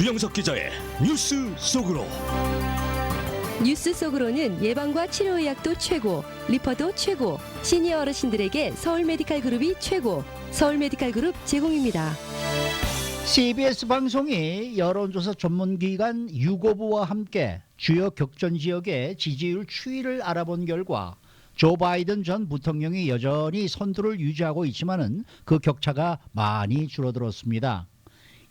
주영석 기자의 뉴스 속으로. 뉴스 속으로는 예방과 치료의학도 최고, 리퍼도 최고, 시니어 어르신들에게 서울메디칼그룹이 최고, 서울메디칼그룹 제공입니다. CBS 방송이 여론조사 전문기관 유고부와 함께 주요 격전 지역의 지지율 추이를 알아본 결과 조 바이든 전 부통령이 여전히 선두를 유지하고 있지만은 그 격차가 많이 줄어들었습니다.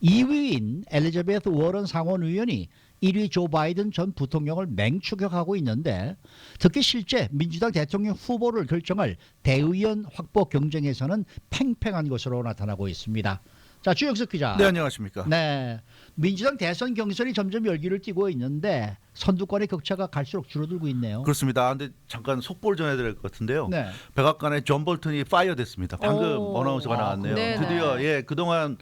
2위인 엘리자베스 워런 상원의원이 1위 조 바이든 전 부통령을 맹추격하고 있는데 특히 실제 민주당 대통령 후보를 결정할 대의원 확보 경쟁에서는 팽팽한 것으로 나타나고 있습니다. 자, 주영석 기자. 네, 안녕하십니까. 네, 민주당 대선 경선이 점점 열기를 띠고 있는데 선두권의 격차가 갈수록 줄어들고 있네요. 그렇습니다. 근데 잠깐 속보를 전해드릴 것 같은데요. 네. 백악관의 존 볼튼이 파이어됐습니다. 방금 어나운서가 나왔네요. 네네. 드디어 그동안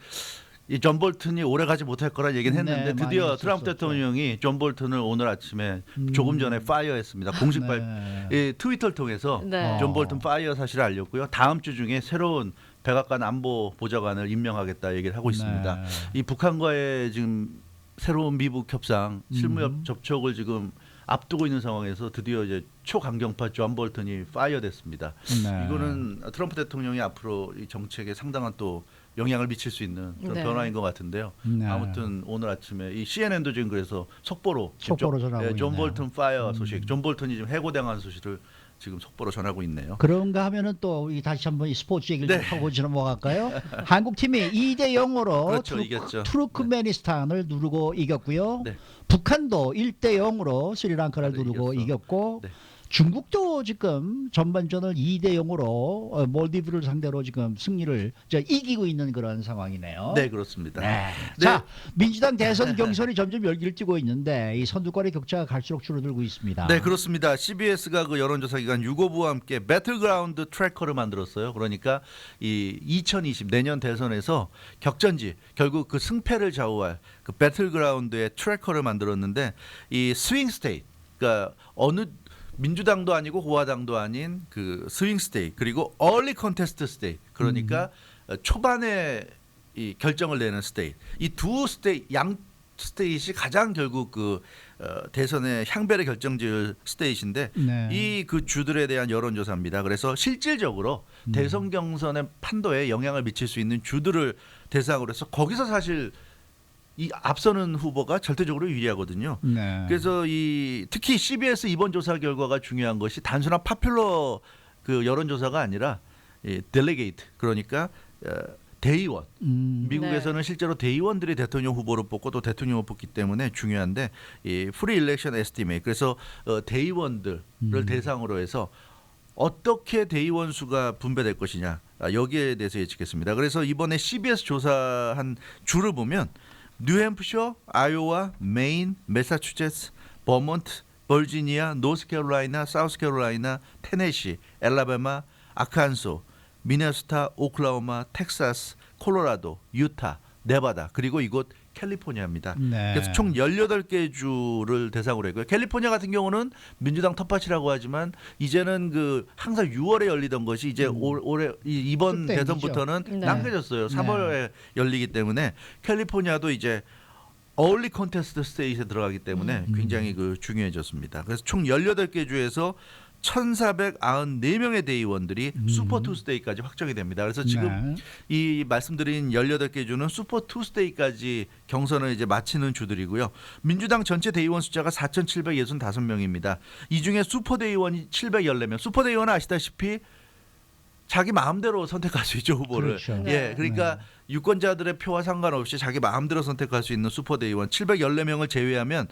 이 존 볼튼이 오래 가지 못할 거란 얘기는 했는데 네, 드디어 많이 트럼프 했었죠. 대통령이 존 볼튼을 오늘 아침에 조금 전에 파이어했습니다. 공식 네. 트위터를 통해서 네. 존 볼튼 파이어 사실을 알렸고요. 다음 주 중에 새로운 백악관 안보 보좌관을 임명하겠다 얘기를 하고 있습니다. 네. 이 북한과의 지금 새로운 미북 협상 실무 접촉을 지금 앞두고 있는 상황에서 드디어 이제 초강경파 존 볼튼이 파이어됐습니다. 네. 이거는 트럼프 대통령이 앞으로 이 정책에 상당한 또 영향을 미칠 수 있는 그런 네. 변화인 것 같은데요. 네. 아무튼 오늘 아침에 이 CNN도 지금 그래서 속보로 전하고 존 있네요. 볼튼 파이어 소식, 존 볼튼이 지금 해고당한 소식을 지금 속보로 전하고 있네요. 그런가 하면은 또 다시 한번 이 스포츠 얘기를 네. 좀 하고 넘어갈까요? 한국 팀이 2대 0으로 그렇죠, 이겼죠. 투르크메니스탄을 누르고 이겼고요. 네. 북한도 1대 0으로 스리랑카를 네, 누르고 이겼어. 이겼고 네. 중국도 지금 전반전을 2대 0으로 몰디브를 상대로 지금 승리를 이기고 있는 그런 상황이네요. 네, 그렇습니다. 네. 네. 자, 민주당 대선 경선이 점점 열기를 띠고 있는데 이 선두권의 격차가 갈수록 줄어들고 있습니다. 네, 그렇습니다. CBS가 그 여론조사 기관 유고부와 함께 배틀그라운드 트래커를 만들었어요. 그러니까 이 2020 내년 대선에서 격전지 결국 그 승패를 좌우할 그 배틀그라운드의 트래커를 만들었는데 이 스윙 스테이트, 그러니까 어느 민주당도 아니고 공화당도 아닌 그 스윙 스테이트 그리고 얼리 컨테스트 스테이트, 그러니까 초반에 이 결정을 내는 스테이트, 이 두 스테이트 양 스테이트이 가장 결국 그 대선의 향배를 결정지을 스테이트인데 네. 이 그 주들에 대한 여론조사입니다. 그래서 실질적으로 대선 경선의 판도에 영향을 미칠 수 있는 주들을 대상으로 해서 거기서 사실 이 앞서는 후보가 절대적으로 유리하거든요. 네. 그래서 이 특히 CBS 이번 조사 결과가 중요한 것이 단순한 파퓰러 그 여론조사가 아니라 이 델리게이트, 그러니까 대의원. 미국에서는 실제로 대의원들이 대통령 후보로 뽑고 또 대통령을 뽑기 때문에 중요한데 이 프리 일렉션 에스티메이트, 그래서 대의원들을 대상으로 해서 어떻게 대의원 수가 분배될 것이냐, 여기에 대해서 예측했습니다. 그래서 이번에 CBS 조사한 주를 보면 뉴햄프셔, 아이오와, 메인, 매사추세츠, 버몬트, 버지니아, 노스캐롤라이나, 사우스캐롤라이나, 테네시, 엘라바마, 아칸소, 미네소타, 오클라호마, 텍사스, 콜로라도, 유타, 네바다, 그리고 이곳 캘리포니아입니다. 네. 그래서 총 18개 주를 대상으로 했고요. 캘리포니아 같은 경우는 민주당 텃밭이라고 하지만 이제는 그 항상 6월에 열리던 것이 이제 올해 이번 뚝 땡기죠. 대선부터는 네. 남겨졌어요. 3월에 열리기 때문에 캘리포니아도 이제 어울리 컨테스트 스테이트에 들어가기 때문에 굉장히 그 중요해졌습니다. 그래서 총 18개 주에서 1,494명의 대의원들이 슈퍼 투스데이까지 확정이 됩니다. 그래서 지금 이 말씀드린 18개 주는 슈퍼 투스데이까지 경선을 이제 마치는 주들이고요. 민주당 전체 대의원 숫자가 4,765명입니다. 이 중에 슈퍼 대의원이 714명. 슈퍼 대의원은 아시다시피 자기 마음대로 선택할 수 있죠, 후보를. 그렇죠. 예, 그러니까 유권자들의 표와 상관없이 자기 마음대로 선택할 수 있는 슈퍼 대의원 714명을 제외하면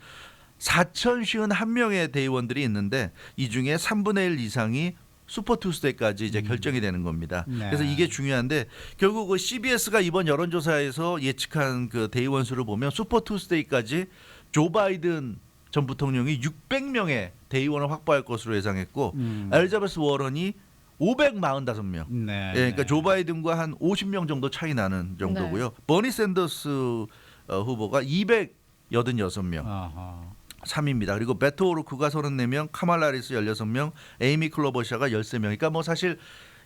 4,051명의 대의원들이 있는데 이 중에 3분의 1 이상이 슈퍼 투스데이까지 이제 결정이 되는 겁니다. 네. 그래서 이게 중요한데 결국 그 CBS가 이번 여론조사에서 예측한 그 대의원 수를 보면 슈퍼 투스데이까지 조 바이든 전 부통령이 600명의 대의원을 확보할 것으로 예상했고 엘리자베스 워런이 545명. 네. 예, 그러니까 조 바이든과 한 50명 정도 차이 나는 정도고요. 버니 샌더스 후보가 286명. 아하. 3위입니다. 그리고 베토 오루크가 34명, 카말라 하리스 16명, 에이미 클로버샤가 13명. 그러니까 뭐 사실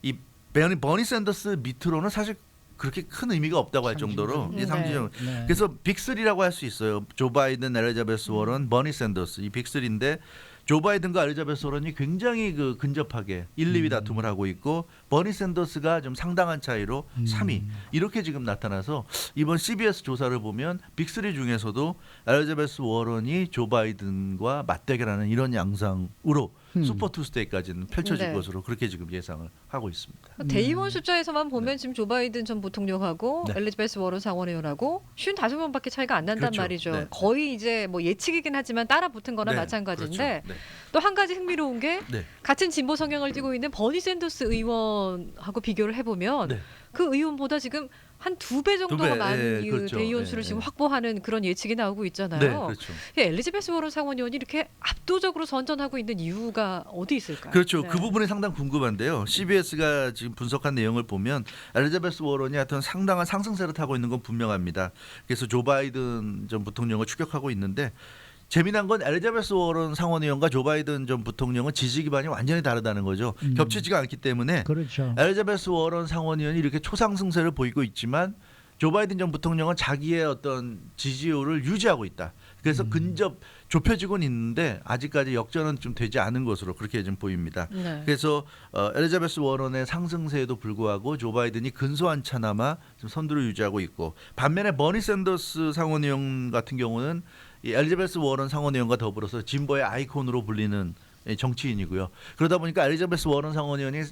이 버니 샌더스 밑으로는 사실 그렇게 큰 의미가 없다고 할 정도로 이 상징적. 네. 그래서 빅3라고 할 수 있어요. 조 바이든, 엘리자베스 워런, 버니 샌더스 이 빅3인데 조 바이든과 엘리자베스 워런이 굉장히 그 근접하게 1, 2위 다툼을 하고 있고 버니 샌더스가 좀 상당한 차이로 3위 이렇게 지금 나타나서 이번 CBS 조사를 보면 빅3 중에서도 엘리자베스 워런이 조 바이든과 맞대결하는 이런 양상으로 슈퍼 투스데이까지는 펼쳐질 네. 것으로 그렇게 지금 예상을 하고 있습니다. 대의원 숫자에서만 보면 지금 조 바이든 전 부통령하고 네. 엘리자베스 워런 상원의원하고 55명밖에 차이가 안 난단 그렇죠. 말이죠. 네. 거의 이제 뭐 예측이긴 하지만 따라 붙은 거나 네, 마찬가지인데 그렇죠. 네. 또 한 가지 흥미로운 게 네. 같은 진보 성향을 띠고 있는 버니 샌더스 의원하고 비교를 해보면 네. 그 의원보다 지금 한 2배 정도가 두 배, 많은 예, 이 그렇죠. 대의원 예, 수를 지금 예. 확보하는 그런 예측이 나오고 있잖아요. 네, 그렇죠. 엘리자베스 워런 상원의원이 이렇게 압도적으로 선전하고 있는 이유가 어디 있을까요? 그렇죠. 네. 그 부분이 상당히 궁금한데요. CBS가 지금 분석한 내용을 보면 엘리자베스 워런이 하여튼 상당한 상승세를 타고 있는 건 분명합니다. 그래서 조 바이든 전 부통령을 추격하고 있는데 재미난 건 엘리자베스 워런 상원의원과 조 바이든 전 부통령은 지지 기반이 완전히 다르다는 거죠. 겹치지가 않기 때문에 그렇죠. 엘리자베스 워런 상원의원이 이렇게 초상승세를 보이고 있지만 조 바이든 전 부통령은 자기의 어떤 지지율을 유지하고 있다. 그래서 근접 좁혀지고는 있는데 아직까지 역전은 좀 되지 않은 것으로 그렇게 좀 보입니다. 네. 그래서 엘리자베스 워런의 상승세에도 불구하고 조 바이든이 근소한 차나마 좀 선두를 유지하고 있고 반면에 버니 샌더스 상원의원 같은 경우는 이 엘리자베스 워런 상원의원과 더불어서 진보의 아이콘으로 불리는 정치인이고요. 그러다 보니까 엘리자베스 워런 상원의원이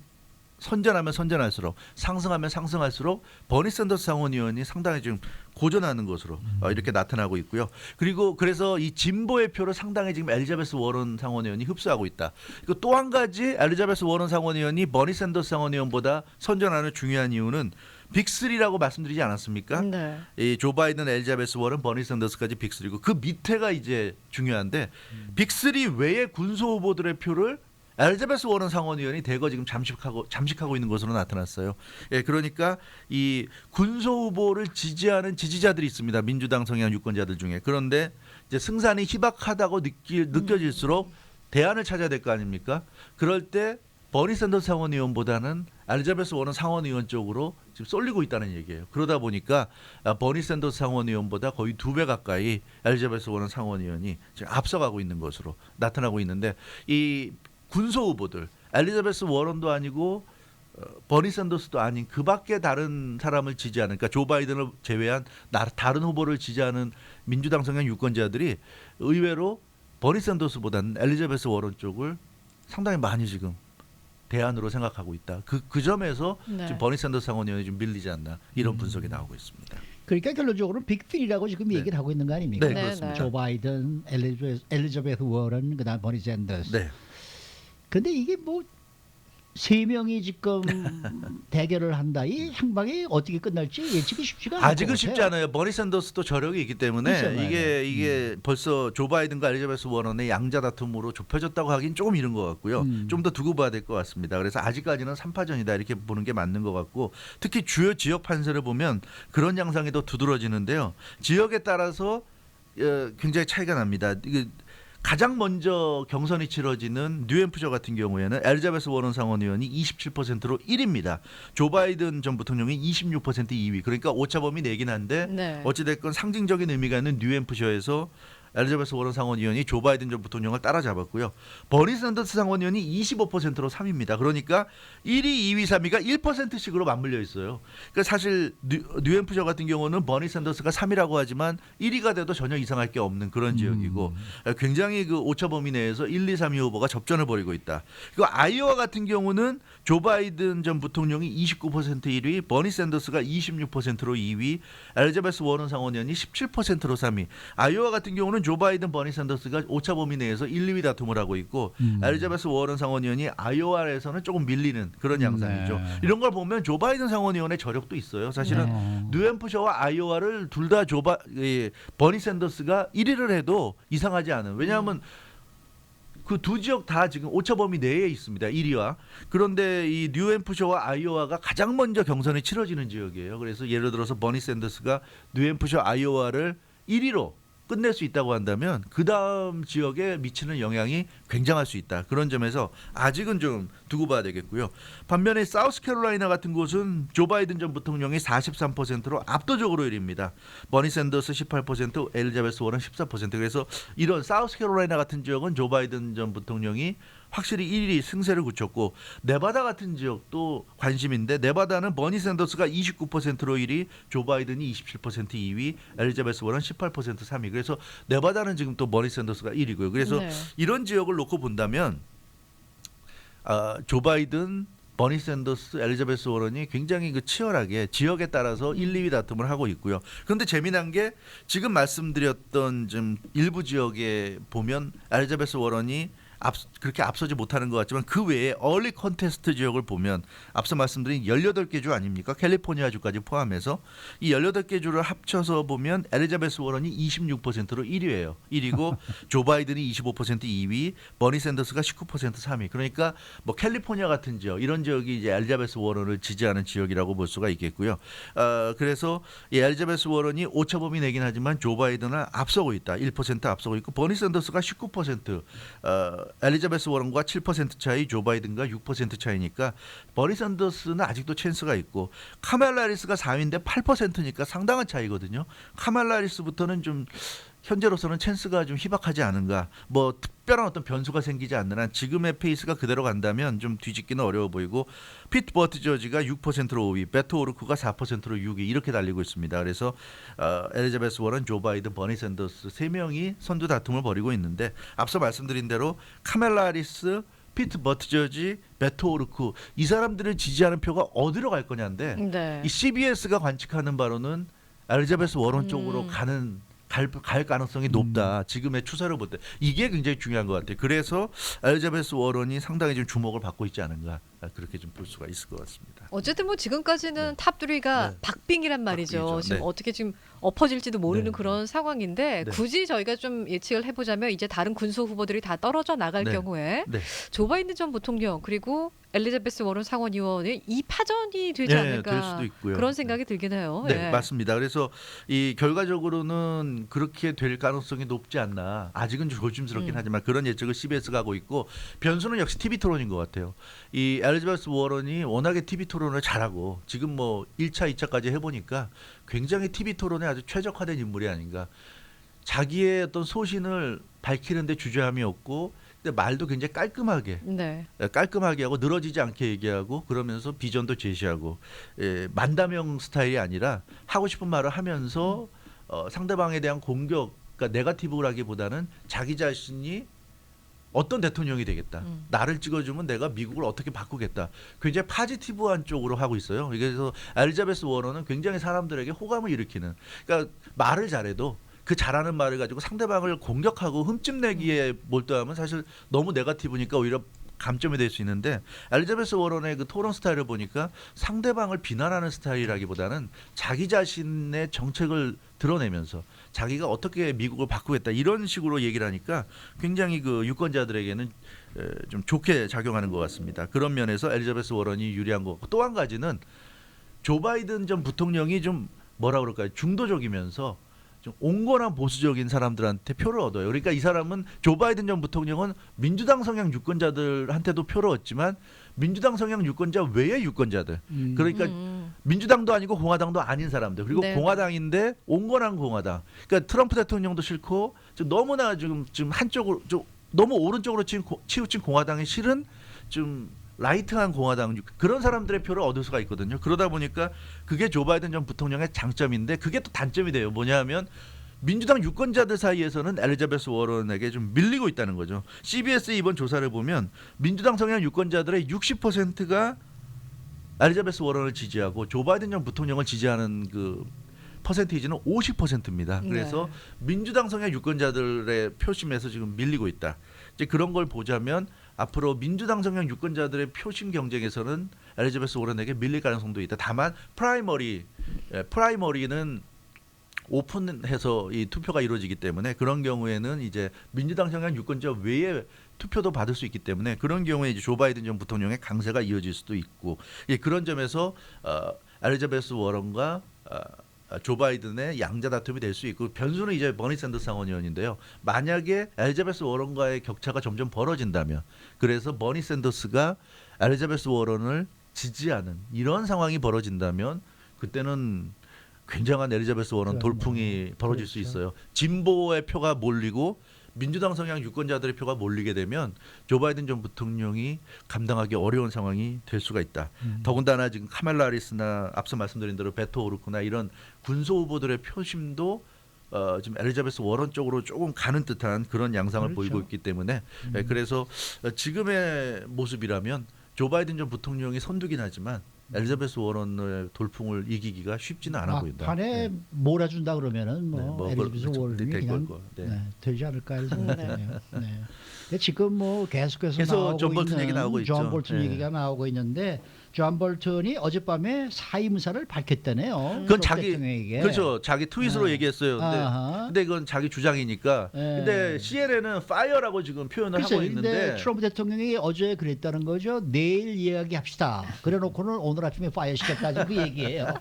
선전하면 선전할수록 상승하면 상승할수록 버니 샌더스 상원의원이 상당히 지금 고전하는 것으로 이렇게 나타나고 있고요. 그리고 그래서 이 진보의 표를 상당히 지금 엘리자베스 워런 상원의원이 흡수하고 있다. 그리고 또 한 가지 엘리자베스 워런 상원의원이 버니 샌더스 상원의원보다 선전하는 중요한 이유는 빅3라고 말씀드리지 않았습니까? 네. 이 조 바이든, 엘리자베스 워런, 버니 샌더스까지 빅3고 그 밑에가 이제 중요한데 빅3 외의 군소 후보들의 표를 엘리자베스 워런 상원의원이 대거 지금 잠식하고 있는 것으로 나타났어요. 예, 그러니까 이 군소 후보를 지지하는 지지자들이 있습니다. 민주당 성향 유권자들 중에. 그런데 이제 승산이 희박하다고 느껴질수록 대안을 찾아야 될 거 아닙니까? 그럴 때 버니 샌더스 상원의원보다는 엘리자베스 워런 상원의원 쪽으로 지금 쏠리고 있다는 얘기예요. 그러다 보니까 버니 샌더스 상원의원보다 거의 2배 가까이 엘리자베스 워런 상원의원이 지금 앞서가고 있는 것으로 나타나고 있는데 이 군소 후보들 엘리자베스 워런도 아니고 버니 샌더스도 아닌 그밖에 다른 사람을 지지하는 그러니까 조 바이든을 제외한 다른 후보를 지지하는 민주당 성향 유권자들이 의외로 버니 샌더스보다는 엘리자베스 워런 쪽을 상당히 많이 지금 대안으로 생각하고 있다. 그 점에서 네. 지금 버니 샌더스 상원의원이 좀 밀리지 않나 이런 분석이 나오고 있습니다. 그러니까 결론적으로 빅3라고 지금 네. 얘기를 하고 있는 거 아닙니까? 네, 네, 그렇습니다. 네. 조 바이든, 엘리자베스 워런, 그다음 버니 샌더스. 네. 근데 이게 뭐 세 명이 지금 대결을 한다. 이 향방이 어떻게 끝날지 예측이 쉽지가 않아요. 아직은 쉽지 않아요. 버니 샌더스도 저력이 있기 때문에 있잖아요. 이게 벌써 조 바이든과 엘리자베스 워런의 양자 다툼으로 좁혀졌다고 하긴 조금 이른 것 같고요. 좀 더 두고 봐야 될 것 같습니다. 그래서 아직까지는 3파전이다 이렇게 보는 게 맞는 것 같고 특히 주요 지역 판세를 보면 그런 양상이 더 두드러지는데요. 지역에 따라서 굉장히 차이가 납니다. 이게 가장 먼저 경선이 치러지는 뉴햄프셔 같은 경우에는 엘리자베스 워런 상원의원이 27%로 1위입니다. 조 바이든 전 부통령이 26% 2위. 그러니까 오차범위 내긴 한데 네. 어찌됐건 상징적인 의미가 있는 뉴햄프셔에서 엘리자베스 워런 상원의원이 조 바이든 전 부통령을 따라잡았고요. 버니 샌더스 상원의원이 25%로 3위입니다. 그러니까 1위, 2위, 3위가 1%씩으로 맞물려 있어요. 그러니까 사실 뉴햄프셔 같은 경우는 버니 샌더스가 3위라고 하지만 1위가 돼도 전혀 이상할 게 없는 그런 지역이고 굉장히 그 오차범위 내에서 1, 2, 3위 후보가 접전을 벌이고 있다. 그리고 아이오와 같은 경우는 조 바이든 전 부통령이 29% 1위, 버니 샌더스가 26%로 2위, 엘리자베스 워런 상원의원이 17%로 3위. 아이오와 같은 경우는 조 바이든, 버니 샌더스가 오차범위 내에서 1, 2위 다툼을 하고 있고 엘리자베스 워런 상원의원이 아이오와에서는 조금 밀리는 그런 양상이죠. 네. 이런 걸 보면 조 바이든 상원의원의 저력도 있어요. 사실은 뉴햄프셔와 아이오와를 둘 다 버니 샌더스가 1위를 해도 이상하지 않은. 왜냐하면 그 두 지역 다 지금 오차범위 내에 있습니다. 1위와. 그런데 이 뉴햄프셔와 아이오와가 가장 먼저 경선이 치러지는 지역이에요. 그래서 예를 들어서 버니 샌더스가 뉴햄프셔, 아이오와를 1위로 끝낼 수 있다고 한다면 그 다음 지역에 미치는 영향이 굉장할 수 있다. 그런 점에서 아직은 좀 두고 봐야 되겠고요. 반면에 사우스캐롤라이나 같은 곳은 조 바이든 전 부통령이 43%로 압도적으로 1위입니다. 버니 샌더스 18%, 엘리자베스 워런 14%. 그래서 이런 사우스캐롤라이나 같은 지역은 조 바이든 전 부통령이 확실히 1위 승세를 굳혔고 네바다 같은 지역도 관심인데 네바다는 버니 샌더스가 29%로 1위, 조 바이든이 27% 2위, 엘리자베스 워런 18% 3위. 그래서 네바다는 지금 또 버니 샌더스가 1위고요. 그래서 네. 이런 지역을 놓고 본다면 조 바이든, 버니 샌더스, 엘리자베스 워런이 굉장히 그 치열하게 지역에 따라서 1, 2위 다툼을 하고 있고요. 그런데 재미난 게 지금 말씀드렸던 좀 일부 지역에 보면 엘리자베스 워런이 그렇게 앞서지 못하는 것 같지만 그 외에 얼리 컨테스트 지역을 보면 앞서 말씀드린 18개 주 아닙니까? 캘리포니아 주까지 포함해서 이 18개 주를 합쳐서 보면 엘리자베스 워런이 26%로 1위예요. 1위고 조 바이든이 25% 2위, 버니 샌더스가 19% 3위. 그러니까 뭐 캘리포니아 같은 지역 이런 지역이 이제 엘리자베스 워런을 지지하는 지역이라고 볼 수가 있겠고요. 그래서 이 엘리자베스 워런이 오차범위 내긴 하지만 조 바이든을 앞서고 있다. 1% 앞서고 있고 버니 샌더스가 19%, 엘리자베스 워런과 7% 차이, 조 바이든과 6% 차이니까 버니 샌더스는 아직도 찬스가 있고 카멜라 해리스가 4위인데 8%니까 상당한 차이거든요. 카멜라 해리스부터는 좀 현재로서는 찬스가 좀 희박하지 않은가. 뭐 특별한 어떤 변수가 생기지 않는 한 지금의 페이스가 그대로 간다면 좀 뒤집기는 어려워 보이고 피트 버티저지가 6%로 5위, 베토 오르크가 4%로 6위 이렇게 달리고 있습니다. 그래서 엘리자베스 워런, 조 바이든, 버니 샌더스 3명이 선두 다툼을 벌이고 있는데 앞서 말씀드린 대로 카멜라 해리스, 피트 버티저지, 베토 오르크 이 사람들을 지지하는 표가 어디로 갈 거냐인데 네. 이 CBS가 관측하는 바로는 엘리자베스 워런 쪽으로 갈 가능성이 높다. 지금의 추세를 볼 때 이게 굉장히 중요한 것 같아요. 그래서 엘리자베스 워런이 상당히 좀 주목을 받고 있지 않은가 그렇게 좀 볼 수가 있을 것 같습니다. 어쨌든 뭐 지금까지는 탑 3가 네. 박빙이란 말이죠. 박빙이죠. 지금 네. 어떻게 지금 엎어질지도 모르는 네. 그런 상황인데 네. 굳이 저희가 좀 예측을 해보자면 이제 다른 군수 후보들이 다 떨어져 나갈 네. 경우에 네. 조 바이든 전 부통령 그리고 엘리자베스 워런 상원의원의 이 파전이 되지 네, 않을까 될 수도 있고요. 그런 생각이 들긴 해요. 네, 예. 맞습니다. 그래서 이 결과적으로는 그렇게 될 가능성이 높지 않나. 아직은 좀 조심스럽긴 하지만 그런 예측을 CBS가 하고 있고 변수는 역시 TV 토론인 것 같아요. 이 엘리자베스 워런이 워낙에 TV 토론을 잘하고 지금 뭐 1차, 2차까지 해보니까 굉장히 TV 토론에 아주 최적화된 인물이 아닌가. 자기의 어떤 소신을 밝히는데 주저함이 없고 근데 말도 굉장히 깔끔하게 하고 늘어지지 않게 얘기하고 그러면서 비전도 제시하고 만담형 스타일이 아니라 하고 싶은 말을 하면서 상대방에 대한 공격, 그러니까 네거티브라기보다는 자기 자신이 어떤 대통령이 되겠다. 나를 찍어주면 내가 미국을 어떻게 바꾸겠다. 굉장히 파지티브한 쪽으로 하고 있어요. 그래서 엘리자베스 워런은 굉장히 사람들에게 호감을 일으키는. 그러니까 말을 잘해도 그 잘하는 말을 가지고 상대방을 공격하고 흠집내기에 몰두하면 사실 너무 네거티브니까 오히려 감점이 될 수 있는데 엘리자베스 워런의 그 토론 스타일을 보니까 상대방을 비난하는 스타일이라기보다는 자기 자신의 정책을 드러내면서 자기가 어떻게 미국을 바꾸겠다 이런 식으로 얘기를 하니까 굉장히 그 유권자들에게는 좀 좋게 작용하는 것 같습니다. 그런 면에서 엘리자베스 워런이 유리한 것 같고 또 한 가지는 조 바이든 전 부통령이 좀 뭐라 그럴까요? 중도적이면서 좀 온건한 보수적인 사람들한테 표를 얻어요. 그러니까 이 사람은 조 바이든 전 부통령은 민주당 성향 유권자들한테도 표를 얻지만 민주당 성향 유권자 외의 유권자들 그러니까 민주당도 아니고 공화당도 아닌 사람들 그리고 네. 공화당인데 온건한 공화당 그러니까 트럼프 대통령도 싫고 좀 너무나 좀 한쪽으로 좀 너무 오른쪽으로 치우친 공화당이 실은 좀 라이트한 공화당 그런 사람들의 표를 얻을 수가 있거든요. 그러다 보니까 그게 조 바이든 전 부통령의 장점인데 그게 또 단점이 돼요. 뭐냐하면 민주당 유권자들 사이에서는 엘리자베스 워런에게 좀 밀리고 있다는 거죠. CBS 이번 조사를 보면 민주당 성향 유권자들의 60%가 엘리자베스 워런을 지지하고 조 바이든 전 부통령을 지지하는 그 퍼센테이지는 50%입니다. 그래서 민주당 성향 유권자들의 표심에서 지금 밀리고 있다. 이제 그런 걸 보자면 앞으로 민주당 성향 유권자들의 표심 경쟁에서는 엘리자베스 워런에게 밀릴 가능성도 있다. 다만 프라이머리는 오픈해서 이 투표가 이루어지기 때문에 그런 경우에는 이제 민주당 성향 유권자 외에 투표도 받을 수 있기 때문에 그런 경우에 이제 조 바이든 전 부통령의 강세가 이어질 수도 있고 그런 점에서 엘리자베스 워런과 조 바이든의 양자 다툼이 될 수 있고 변수는 이제 버니 샌더스 상원 의원인데요. 만약에 엘리자베스 워런과의 격차가 점점 벌어진다면 그래서 버니 샌더스가 엘리자베스 워런을 지지하는 이런 상황이 벌어진다면 그때는 굉장한 엘리자베스 워런 돌풍이 벌어질 수 그렇죠. 있어요. 진보의 표가 몰리고 민주당 성향 유권자들의 표가 몰리게 되면 조 바이든 전 부통령이 감당하기 어려운 상황이 될 수가 있다. 더군다나 지금 카멜라 하리스나 앞서 말씀드린 대로 베토 오르크나 이런 군소 후보들의 표심도 지금 엘리자베스 워런 쪽으로 조금 가는 듯한 그런 양상을 그렇죠. 보이고 있기 때문에 그래서 지금의 모습이라면 조 바이든 전 부통령이 선두긴 하지만 엘리자베스 워런의 돌풍을 이기기가 쉽지는 않아 보인다. 막판에 몰아준다 그러면은 네, 뭐 뭐 엘리자베스 그걸 워런이 될 그냥 걸. 네. 네, 되지 않을까 이런 생각이 드네요. 네. 근데 지금 뭐 계속해서 계속 나오고 존 볼튼 있는 얘기 나오고 있죠. 존 볼튼 네. 얘기가 나오고 있는데 존 볼튼이 어젯밤에 사임 의사를 밝혔다네요. 그건 자기 대통령에게. 그렇죠. 자기 트윗으로 네. 얘기했어요. 아하. 근데 이건 자기 주장이니까. 네. 근데 CNN은 파이어라고 지금 표현을 글쎄요, 하고 근데 있는데 트럼프 대통령이 어제 그랬다는 거죠. 내일 이야기합시다. 그래놓고는 오늘 아침에 파이어 시켰다 그 얘기예요.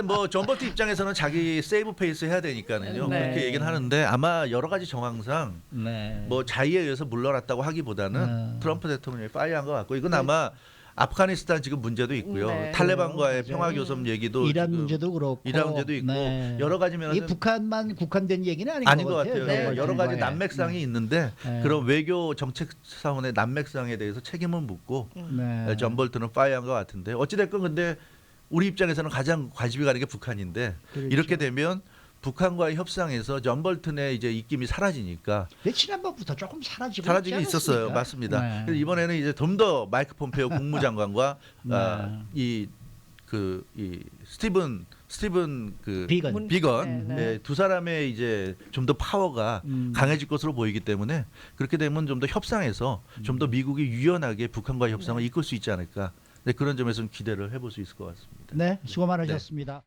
뭐존 볼튼 입장에서는 자기 세이브 페이스 해야 되니까는요. 네. 그렇게 얘기는 하는데 아마 여러 가지 정황상 네. 뭐 자의에 의해서 물러났다고 하기보다는 트럼프 대통령이 파이어한 것 같고 이건 아마 아프가니스탄 지금 문제도 있고요. 네. 탈레반과의 맞아요. 평화 교섭 얘기도 이란 지금 문제도 그렇고 이란 문제도 있고 네. 여러 가지 면에서 이 북한만 국한된 얘기는 아닌 것 같아요. 네. 여러 가지 정부와의. 난맥상이 있는데 네. 그런 외교 정책 차원의 난맥상에 대해서 책임을 묻고 네. 존 볼튼은 파이어한 것 같은데 어찌됐건 근데 우리 입장에서는 가장 관심이 가는 게 북한인데 그렇죠. 이렇게 되면 북한과의 협상에서 존 볼튼의 이제 입김이 사라지니까 근데 지난번부터 조금 사라지고 사라지긴 있지 있었어요. 않았습니까? 맞습니다. 네. 그래서 이번에는 이제 좀 더 마이크 폼페오 국무장관과 네. 이 스티븐 그 비건. 비건 네, 네. 네, 두 사람의 이제 좀 더 파워가 강해질 것으로 보이기 때문에 그렇게 되면 좀 더 협상에서 좀 더 미국이 유연하게 북한과의 협상을 이끌 수 있지 않을까. 네, 그런 점에서는 기대를 해볼 수 있을 것 같습니다. 네, 수고 많으셨습니다.